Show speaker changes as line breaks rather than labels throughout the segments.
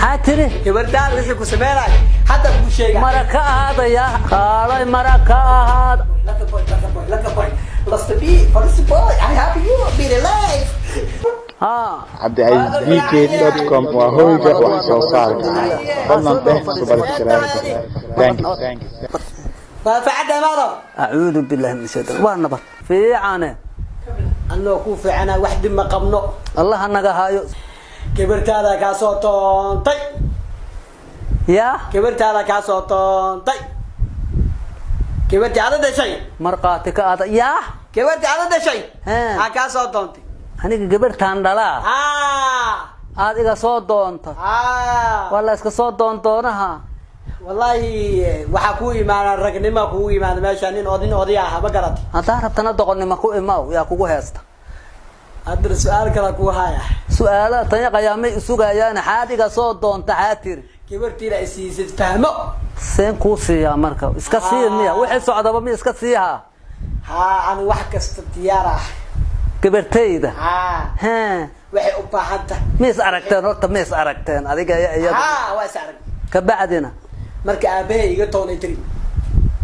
حاتري
كبرتان وحي كسميناي حتى كو شيغا
مركا هذا يا قالي مركا هذا
لك باي لست بي فرس باي I have you be alive
ها
عبد العزيز VK.com وهويجا وحصوصار فضلا thank you
فعدا ماذا
أعوذ بالله من الشيطان وارنبط في عانه
أنه كو في عنا واحد ما قبنه
الله أنك هايو
كبرت هذا كاسوتون طي
يا
كبرت هذا كاسوتون طي كبرت هذا شيء
مرقاتك هذا يا
كبرت هذا شيء
ها
كاسوتون طي
أنا كبرت عندلا هذا صوتون والله إسك صوتون تونها
والله وحكوي مع الرجل ما كوي مع الماشانين أوديها ما قرأت
هذا تنادقني ما كوي ماو يا كوكو هست
أدري سؤال كلا كوهايا
سؤال تاني قيامي سوغايان حادقة صوتون تحاتر
كبرتي رئيسي ستفهمه
سين كوسي يا مركب إسك سي مية وحي سعدة بمي إسك سيها
ها أنا وحكة استطيارة
كبرتي ده
ها وحي أبا حتى
ميس أركتين رطة ميس أركتين هذيك يا
واس أرك
كبعدنا
مركب أبيه يقطعون يتري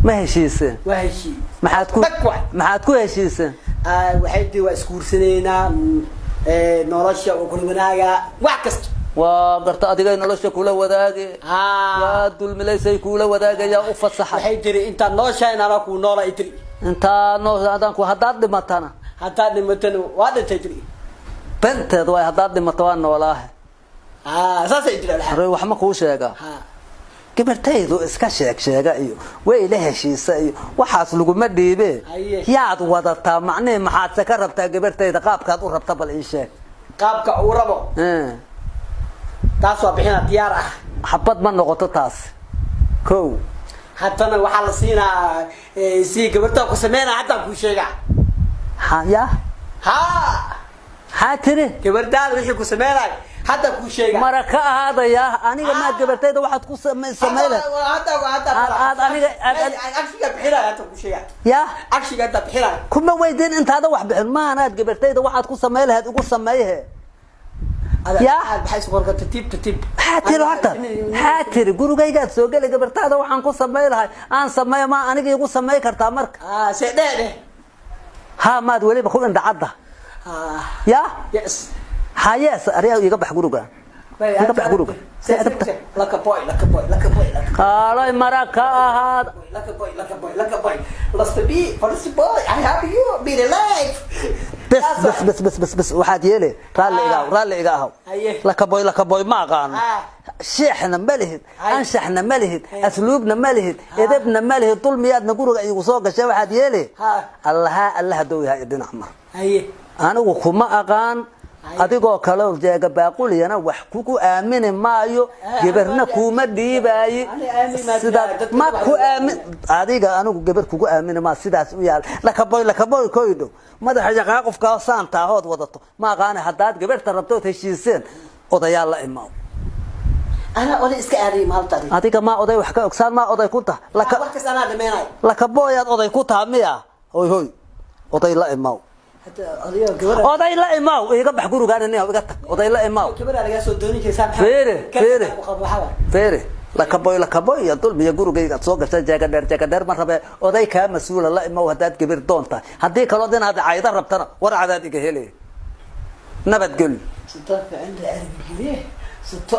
ما هشيسين
وهشي
ما حد كو هشيسين
وحيدي واسكور سنينا نورشة وكل مناجا وعكست
وقرت أديك نورشة كولا وداعي يا دول ملايسي كولا وداعي يا أوف الصحة
وحيدي أنت نورشة أنا راكو نورا يتري
أنت نورشة هذا كو هداد دمتنا
هداد دمتنا وهذا تجري
بنت هذا هداد دمتنا والله
أساس يتري الحين
روح ما كوشة كبرتيدو اسكا sheega iyo way la heshiisa iyo waxaas lagu ma dhiibe yaad wadata macnee maxaad ka rabtaa gabartayda qaabkaad u rabta bal in sheeg
qaabka uu rabo taas waa bixina diyaar ah
xabad ma noqoto taas koow
hatana waxa la siinaa si gabarta ku sameeyna hadda ku sheega
ya ha tiri
gabarta wixii ku sameeyay hadda ku sheega
marka hada ya aniga ma gabartayda waxaad ku sameeyay hada aniga
akshiga bixira hadda ku sheega
ya
akshiga hadda bixira
kuma weydin intaada wax bixin ma anaad gabartayda waxaad ku sameeyay ugu sameeyay يا
بحيث قولك تتيب
حاتر هرتا حاتر gurigaygaad soo galay gabartaada waxaan ku sameeyay aan sameeyo ma aniga igu sameey kartaa marka
seedade
ha maad waliba ku indhacada ya
yes
hayes ariya iga bax guriga iga bax guriga
laka boy
qaalay maraka ahad
laka boy last be for this boy I have you be alive
بس waxaad yeelay raali iga ahaw laka boy ma aqaan sheexna malihid anshaxna malihid asluubna malihid edebna malihid dulmiyaadna guriga igu soo gashay waxaad yeelay allah doow yahay dhinac mar anigu kuma aqaan adigoo kale jeega baaquliyana wax kugu aamini maayo gabarna kuma dhiibay sida ma ku aamin adiga anigu gabar kugu aamini ma sidaas u yaal laka boy koydo madaxa yaqa qofka saanta hood wadato ma aqaan hadaad gabarta rabto heshiiseen odayaal la imaa
ana oday iska aari maaltari
adiga ma oday wax ka ogsan ma oday ku taa laka boyaad oday ku taa miya hoy oday la imaa oday la imaa iga bax guriga inay iga tag oday la imaa
gabar laga soo dooni jeesaan
feere laka boy ya dulmiya gurigayga soo gashay jeega dheer ma rabe oday ka masuula la imaa hadaad gabar doonta hadii kale inaad caayda rabtana warcadaad iga helay nabad gal
sultaanka inta arbigiye sulta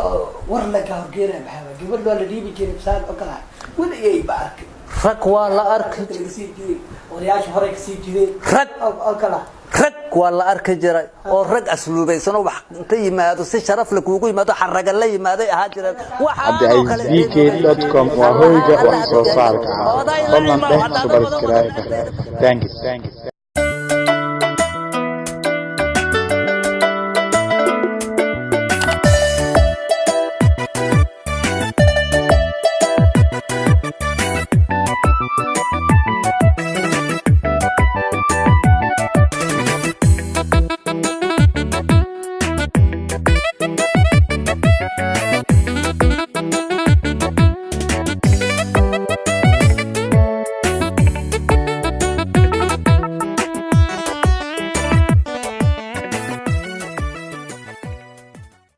war la gaargeena maxaa gabar loo la dhiibi jiray bisaan oo kala waligay baark
rag waa la arkay
odayaasha hore ka sii jiray
rag
oo kala
rag waa la arkay jiray oo rag asluubaysan oo wax inta yimaado si sharaf la kuugu yimaado xaraga la yimaaday ahaa jiray
waxa kale VK.com waa hooyga wax soo saarka fadlan subscribe thank you